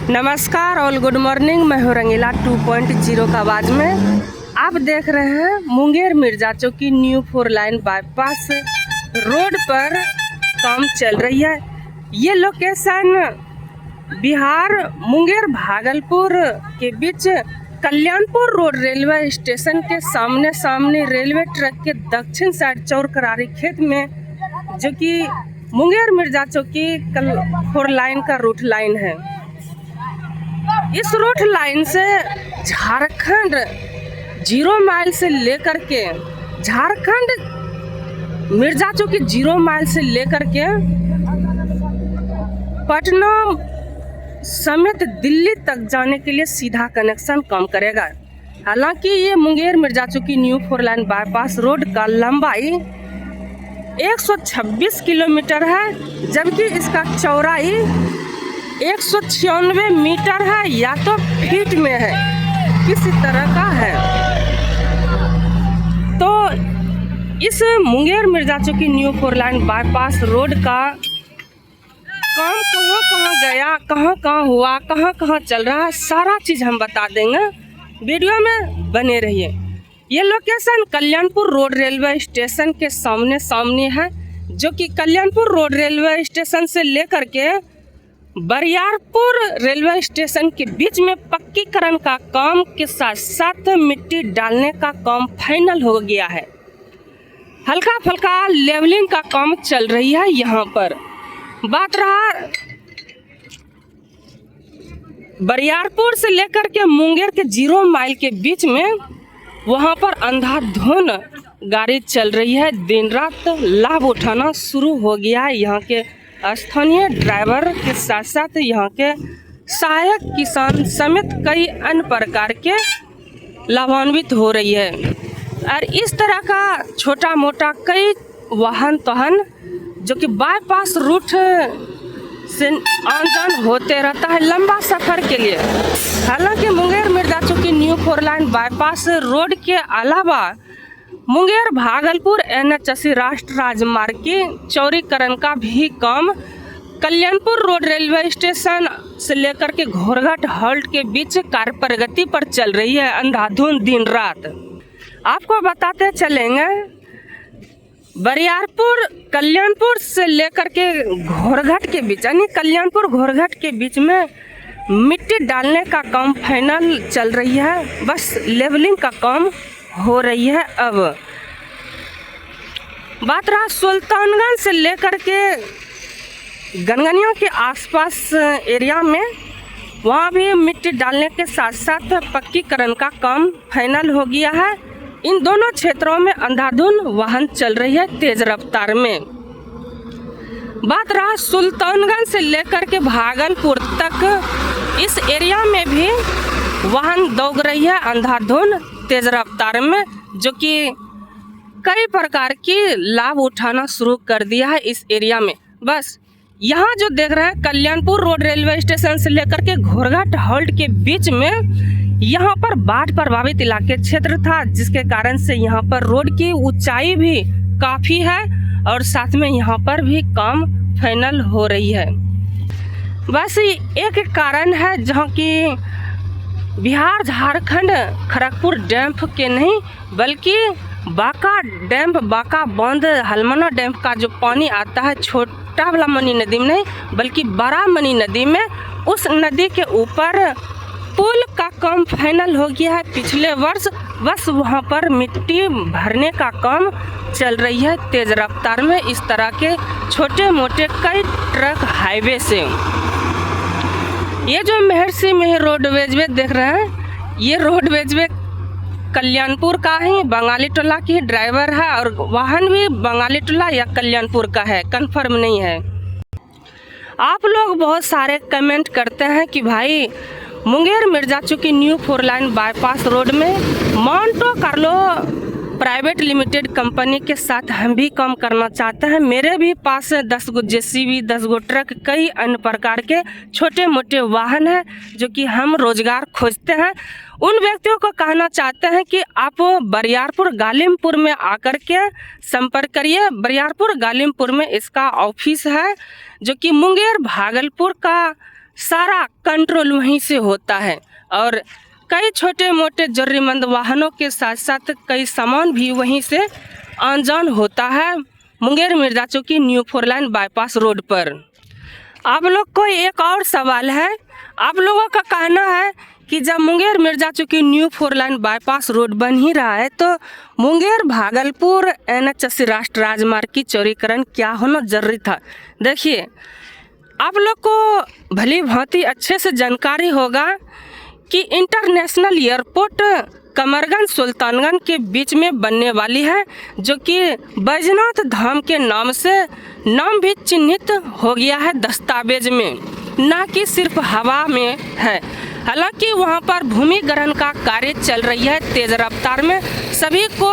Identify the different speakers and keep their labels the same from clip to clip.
Speaker 1: नमस्कार और good morning. मैं हूँ रंगीला 2.0 का आवाज़ में। आप देख रहे हैं Munger Mirza Chowki new 4 line bypass road पर काम चल रही है। ये लोकेशन बिहार मुंगेर भागलपुर के बीच कल्याणपुर रोड रेलवे स्टेशन के सामने रेलवे ट्रैक के दक्षिण साइड चौरकरारी खेत में, जो कि मुंगेर मिर्जा चौकी 4 लाइन का रूट लाइन है। इस रूट लाइन से झारखंड 0 माइल से लेकर के मिर्जा चौकी 0 माइल से लेकर के पटना समेत दिल्ली तक जाने के लिए सीधा कनेक्शन काम करेगा। हालांकि ये Munger Mirza Chowki new 4 line bypass road का लंबाई 126 किलोमीटर है, जबकि इसका चौड़ाई 196 मीटर है या तो फीट में है, किसी तरह का है। तो इस Munger Mirza Chowki new 4 line bypass road का काम कहाँ गया, कहाँ हुआ, कहाँ चल रहा है, सारा चीज़ हम बता देंगे। वीडियो में बने रहिए। ये location Kalyanpur road railway station के सामने है, जो कि कल्याणपुर रोड रेलवे स्टेशन से लेकर के बरियारपुर रेलवे स्टेशन के बीच में पक्कीकरण का काम के साथ साथ मिट्टी डालने का काम फाइनल हो गया है। हल्का फुल्का लेवलिंग का काम चल रही है। यहाँ पर बात रहा बरियारपुर से लेकर के मुंगेर के 0 माइल के बीच में, वहाँ पर अंधाधुंध गाड़ी चल रही है। दिन रात लाभ उठाना शुरू हो गया है। यहाँ के स्थानीय ड्राइवर के साथ साथ यहाँ के सहायक किसान समेत कई अन्य प्रकार के लाभान्वित हो रही है। और इस तरह का छोटा मोटा कई वाहन जो कि बाईपास रूट से आन जान होते रहता है लंबा सफ़र के लिए। हालांकि Munger Mirza Chowki new 4 line bypass road के अलावा मुंगेर भागलपुर NH80 राष्ट्रीय राजमार्ग की चौड़ीकरण का भी काम कल्याणपुर रोड रेलवे स्टेशन से लेकर के घोरघाट हॉल्ट के बीच कार्य प्रगति पर चल रही है, अंधाधुंध दिन रात। आपको बताते चलेंगे बरियारपुर कल्याणपुर से लेकर के घोरघाट के बीच, यानी कल्याणपुर घोरघाट के बीच में मिट्टी डालने का काम फाइनल चल रही है। बस लेवलिंग का काम हो रही है। अब बात रहा सुल्तानगंज से लेकर के गनगनिया के आसपास एरिया में, वहाँ भी मिट्टी डालने के साथ साथ पक्कीकरण का काम फाइनल हो गया है। इन दोनों क्षेत्रों में अंधाधुंध वाहन चल रही है तेज रफ्तार में। बात रहा सुल्तानगंज से लेकर के भागलपुर तक, इस एरिया में भी वाहन दौड़ रही है अंधाधुंध तेज रफ्तार में, जो कि कई प्रकार की लाभ उठाना शुरू कर दिया है इस एरिया में। बस यहाँ जो देख रहे हैं कल्याणपुर रोड रेलवे स्टेशन से लेकर के घोरघाट हॉल्ट के बीच में, यहाँ पर बाढ़ प्रभावित इलाके क्षेत्र था, जिसके कारण से यहाँ पर रोड की ऊंचाई भी काफ़ी है और साथ में यहाँ पर भी काम फाइनल हो रही है। बस एक कारण है जहाँ की बिहार झारखंड खड़गपुर डैम के नहीं, बल्कि बाका डैम, बाका बांध, हलमना डैम का जो पानी आता है छोटा वाला मनी नदी में नहीं, बल्कि बड़ा मनी नदी में, उस नदी के ऊपर पुल का काम फाइनल हो गया है पिछले वर्ष। बस वहाँ पर मिट्टी भरने का काम चल रही है तेज रफ्तार में। इस तरह के छोटे मोटे कई ट्रक हाईवे से, ये जो महर्षि में रोडवेज वे देख रहे हैं, ये रोडवेज वे कल्याणपुर का ही बंगाली टोला की ड्राइवर है, और वाहन भी बंगाली टोला या कल्याणपुर का है, कंफर्म नहीं है। आप लोग बहुत सारे कमेंट करते हैं कि भाई Munger Mirza Chowki new 4 line bypass road में Monte Carlo private limited company के साथ हम भी काम करना चाहते हैं। मेरे भी पास 10 गो JCB, 10 गो ट्रक, कई अन्य प्रकार के छोटे मोटे वाहन हैं, जो कि हम रोजगार खोजते हैं। उन व्यक्तियों को कहना चाहते हैं कि आप बरियारपुर गालिमपुर में आकर के संपर्क करिए। बरियारपुर गालिमपुर में इसका ऑफिस है, जो कि मुंगेर भागलपुर का सारा कंट्रोल वहीं से होता है और कई छोटे मोटे जरूरतमंद वाहनों के साथ साथ कई सामान भी वहीं से आन-जान होता है Munger Mirza Chowki new 4 line bypass road पर। आप लोग को एक और सवाल है, आप लोगों का कहना है कि जब Munger Mirza Chowki new 4 line bypass road बन ही रहा है तो मुंगेर भागलपुर NH80 राष्ट्रीय राजमार्ग की चौड़ीकरण क्या होना जरूरी था। देखिए, आप लोग को भली भांति अच्छे से जानकारी होगा कि इंटरनेशनल एयरपोर्ट कमरगंज सुल्तानगंज के बीच में बनने वाली है, जो कि बैजनाथ धाम के नाम से नाम भी चिन्हित हो गया है दस्तावेज में, ना कि सिर्फ हवा में है। हालांकि वहां पर भूमि ग्रहण का कार्य चल रही है तेज रफ्तार में, सभी को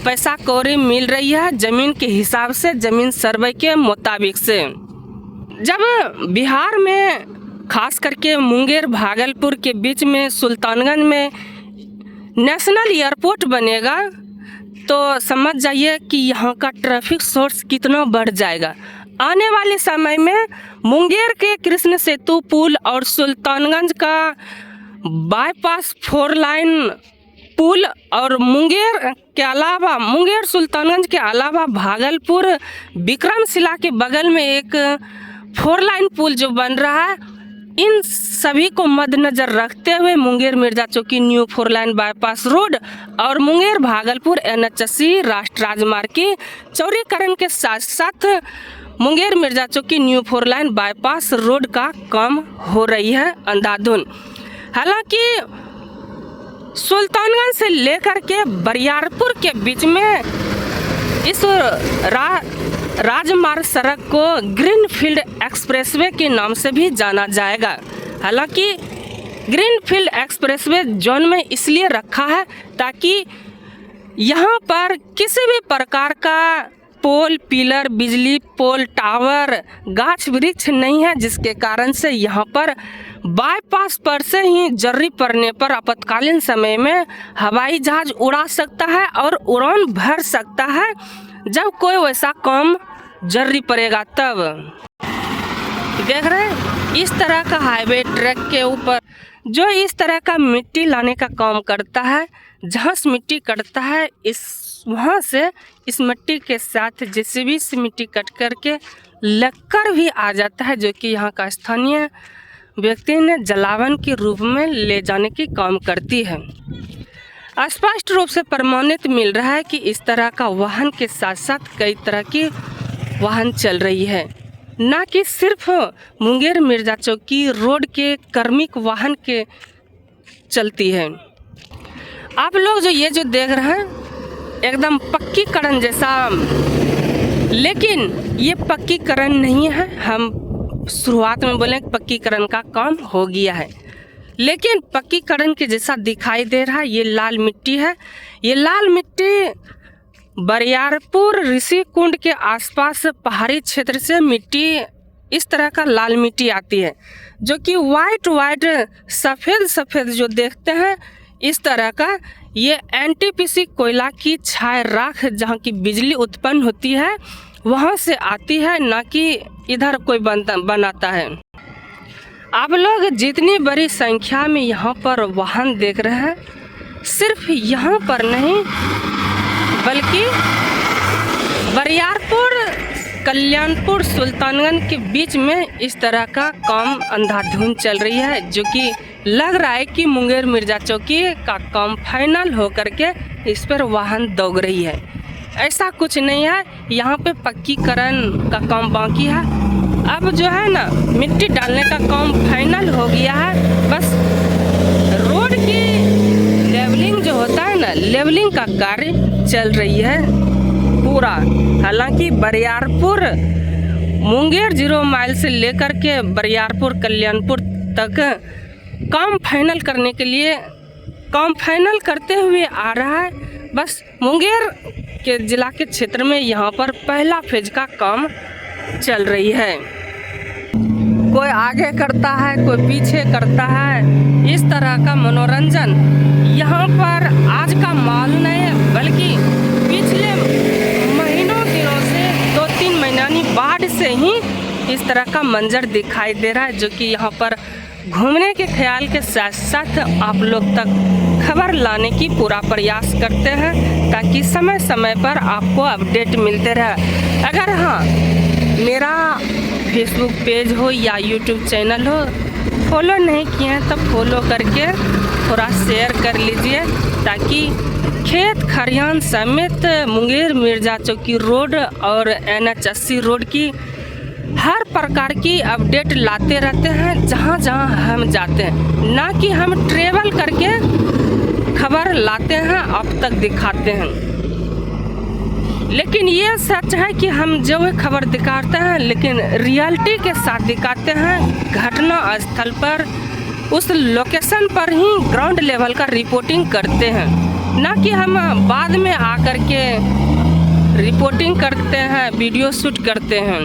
Speaker 1: पैसा कौड़ी मिल रही है जमीन के हिसाब से, जमीन सर्वे के मुताबिक से। जब बिहार में खास करके मुंगेर भागलपुर के बीच में सुल्तानगंज में नेशनल एयरपोर्ट बनेगा तो समझ जाइए कि यहाँ का ट्रैफिक सोर्स कितना बढ़ जाएगा। आने वाले समय में मुंगेर के कृष्ण सेतु पुल और सुल्तानगंज का बाईपास 4 लाइन पुल और मुंगेर के अलावा मुंगेर सुल्तानगंज के अलावा भागलपुर विक्रमशिला के बगल में एक 4 लाइन पुल जो बन रहा है, इन सभी को मद्देनजर रखते हुए Munger Mirza Chowki new 4 line bypass road और मुंगेर भागलपुर NH80 राष्ट्रीय राजमार्ग की चौड़ीकरण के साथ साथ Munger Mirza Chowki new 4 line bypass road का काम हो रही है अंधाधुन। हालांकि सुल्तानगंज से लेकर के बरियारपुर के बीच में इस राजमार्ग सड़क को ग्रीनफील्ड एक्सप्रेसवे के नाम से भी जाना जाएगा। हालांकि ग्रीनफील्ड एक्सप्रेसवे जोन में इसलिए रखा है ताकि यहाँ पर किसी भी प्रकार का पोल, पिलर, बिजली पोल, टावर, गाछ वृक्ष नहीं है, जिसके कारण से यहाँ पर बाईपास पर से ही जरूरी पड़ने पर आपातकालीन समय में हवाई जहाज उड़ा सकता है और उड़ान भर सकता है जब कोई वैसा काम जरूरी पड़ेगा तब। देख रहे हैं इस तरह का हाईवे ट्रैक के ऊपर जो इस तरह का मिट्टी लाने का काम करता है, जहाँ से मिट्टी कटता है वहाँ से इस मिट्टी के साथ JCB से मिट्टी कट करके लक्कर भी आ जाता है, जो कि यहाँ का स्थानीय व्यक्ति ने जलावन के रूप में ले जाने की काम करती है। स्पष्ट रूप से प्रमाणित मिल रहा है कि इस तरह का वाहन के साथ साथ कई तरह की वाहन चल रही है, ना कि सिर्फ मुंगेर मिर्जा चौकी रोड के कार्मिक वाहन के चलती है। आप लोग जो देख रहे हैं एकदम पक्कीकरण जैसा, लेकिन ये पक्कीकरण नहीं है। हम शुरुआत में बोले पक्कीकरण का काम हो गया है, लेकिन पक्कीकरण के जैसा दिखाई दे रहा है। ये लाल मिट्टी है, ये लाल मिट्टी बरियारपुर ऋषि कुंड के आसपास पहाड़ी क्षेत्र से मिट्टी इस तरह का लाल मिट्टी आती है, जो कि वाइट सफ़ेद सफ़ेद जो देखते हैं इस तरह का, ये NTPC कोयला की छाया राख जहाँ की बिजली उत्पन्न होती है वहाँ से आती है, ना कि इधर कोई बनाता है। आप लोग जितनी बड़ी संख्या में यहाँ पर वाहन देख रहे हैं, सिर्फ यहाँ पर नहीं बल्कि बरियारपुर, कल्याणपुर, सुल्तानगंज के बीच में इस तरह का काम अंधाधुन चल रही है, जो कि लग रहा है कि मुंगेर मिर्जा चौकी का काम फाइनल हो करके इस पर वाहन दौड़ रही है। ऐसा कुछ नहीं है, यहाँ पे पक्कीकरण का काम बाकी है। अब जो है ना मिट्टी डालने का काम फाइनल हो गया है, बस रोड की लेवलिंग जो होता है ना, लेवलिंग का कार्य चल रही है पूरा। हालांकि बरियारपुर मुंगेर 0 माइल से लेकर के बरियारपुर कल्याणपुर तक काम फाइनल करने के लिए काम फाइनल करते हुए आ रहा है। बस मुंगेर के ज़िला के क्षेत्र में यहाँ पर पहला फेज का काम चल रही है। कोई आगे करता है, कोई पीछे करता है, इस तरह का मनोरंजन यहाँ पर आज का माहौल नहीं है, बल्कि पिछले महीनों दिनों से 2-3 महीना बाढ़ से ही इस तरह का मंजर दिखाई दे रहा है, जो कि यहाँ पर घूमने के ख्याल के साथ साथ आप लोग तक खबर लाने की पूरा प्रयास करते हैं, ताकि समय समय पर आपको अपडेट मिलते रहे। अगर हाँ मेरा फेसबुक पेज हो या यूट्यूब चैनल हो फॉलो नहीं किए हैं तो फॉलो करके थोड़ा शेयर कर लीजिए, ताकि खेत खरियान समेत मुंगेर मिर्जा चौकी रोड और NH 80 रोड की हर प्रकार की अपडेट लाते रहते हैं जहाँ जहाँ हम जाते हैं। ना कि हम ट्रेवल करके खबर लाते हैं आप तक दिखाते हैं, लेकिन ये सच है कि हम जो खबर दिखाते हैं लेकिन रियलिटी के साथ दिखाते हैं। घटना स्थल पर उस लोकेशन पर ही ग्राउंड लेवल का रिपोर्टिंग करते हैं, ना कि हम बाद में आकर के रिपोर्टिंग करते हैं, वीडियो शूट करते हैं।